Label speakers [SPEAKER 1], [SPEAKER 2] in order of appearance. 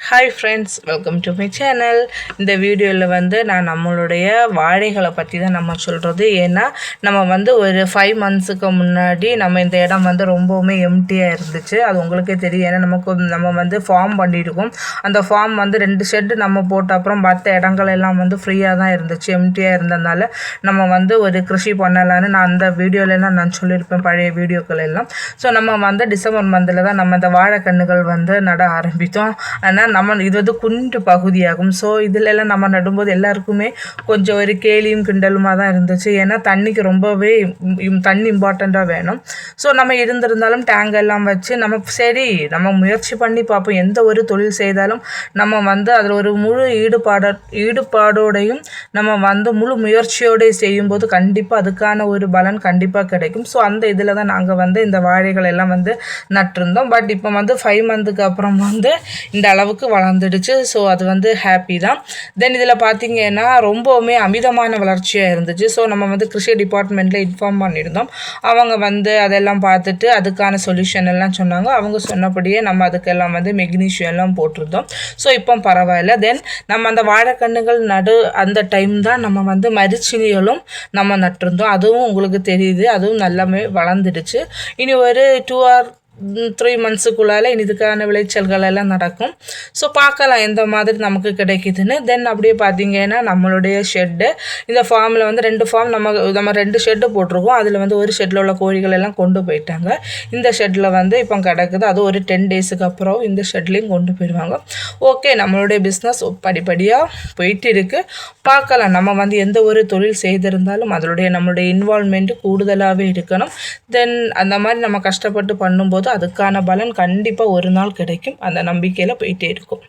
[SPEAKER 1] Hi friends, welcome to my channel. இந்த வீடியோவில் நான் நம்மளுடைய வாழைகளை பற்றி தான் நம்ம சொல்கிறது. ஏன்னா நம்ம ஒரு 5 மந்த்ஸுக்கு முன்னாடி நம்ம இந்த இடம் ரொம்பவுமே எம்டியாக இருந்துச்சு. அது உங்களுக்கே தெரியும். ஏன்னா நம்ம ஃபார்ம் பண்ணியிருக்கோம். அந்த ஃபார்ம் 2 ஷெட்டு நம்ம போட்ட அப்புறம் மற்ற இடங்கள் எல்லாம் ஃப்ரீயாக தான் இருந்துச்சு. எம்டியாக இருந்ததுனால நம்ம ஒரு கிருஷி பண்ணலான்னு நான் அந்த வீடியோலலாம் நான் சொல்லியிருப்பேன், பழைய வீடியோக்கள் எல்லாம். ஸோ நம்ம டிசம்பர் மந்தில் தான் நம்ம இந்த வாழைக்கன்றுகள் நட ஆரம்பித்தோம். ஆனால் இது குண்டு பகுதியாகும். ஸோ இதிலெல்லாம் நம்ம நடும்போது எல்லாருக்குமே கொஞ்சம் ஒரு கேலியும் கிண்டலுமாக தான் இருந்துச்சு. ஏன்னா தண்ணிக்கு ரொம்பவே தண்ணி இம்பார்ட்டண்ட்டாக வேணும். ஸோ நம்ம இருந்திருந்தாலும் டேங்க் எல்லாம் வச்சு நம்ம முயற்சி பண்ணி பார்ப்போம். எந்த ஒரு தொழில் செய்தாலும் நம்ம அதில் ஒரு முழு ஈடுபாடோடையும் நம்ம முழு முயற்சியோடு செய்யும்போது கண்டிப்பாக அதுக்கான ஒரு பலன் கண்டிப்பாக கிடைக்கும். ஸோ அந்த இதில் தான் நாங்கள் இந்த வாழைகள் எல்லாம் நட்டிருந்தோம். பட் இப்போ 5 மந்த்துக்கு அப்புறம் இந்த அளவுக்கு வளர்ந்துடுச்சு. ஸோ அது ஹாப்பி தான். தென் இதில் பார்த்திங்கன்னா ரொம்பவுமே அமிதமான வளர்ச்சியாக இருந்துச்சு. ஸோ நம்ம கிருஷி டிபார்ட்மெண்ட்டில் இன்ஃபார்ம் பண்ணியிருந்தோம். அவங்க அதெல்லாம் பார்த்துட்டு அதுக்கான சொல்யூஷன் எல்லாம் சொன்னாங்க. அவங்க சொன்னபடியே நம்ம அதுக்கெல்லாம் மெக்னீஷியம் எல்லாம் போட்டிருந்தோம். ஸோ இப்போ பரவாயில்ல. தென் நம்ம அந்த வாழைக்கன்றுகள் அந்த டைம் தான் நம்ம மரிச்சினிகளும் நம்ம நட்டிருந்தோம். அதுவும் உங்களுக்கு தெரியுது, அதுவும் நல்லாமே வளர்ந்துடுச்சு. இனி ஒரு 2 or 3 மந்த்ஸுக்குள்ளால் இதுக்கான விளைச்சல்கள் எல்லாம் நடக்கும். ஸோ பார்க்கலாம் எந்த மாதிரி நமக்கு கிடைக்குதுன்னு. தென் அப்படியே பார்த்தீங்கன்னா நம்மளுடைய ஷெட்டு, இந்த ஃபார்மில் 2 ஃபார்ம் நம்ம 2 ஷெட்டு போட்டிருக்கோம். அதில் ஒரு ஷெட்டில் உள்ள கோழிகள் எல்லாம் கொண்டு போயிட்டாங்க. இந்த ஷெட்டில் இப்போ கிடக்குது. அது ஒரு 10 டேஸுக்கு அப்புறம் இந்த ஷெட்லேயும் கொண்டு போயிடுவாங்க. ஓகே, நம்மளுடைய பிஸ்னஸ் படிப்படியாக போயிட்டு இருக்குது. பார்க்கலாம். நம்ம எந்த ஒரு தொழில் செய்திருந்தாலும் நம்மளுடைய இன்வால்மெண்ட்டு கூடுதலாகவே இருக்கணும். தென் அந்த மாதிரி நம்ம கஷ்டப்பட்டு பண்ணும்போது அதுக்கான பலன் கண்டிப்பாக ஒரு நாள் கிடைக்கும். அந்த நம்பிக்கையில் போயிட்டே இருக்கும்.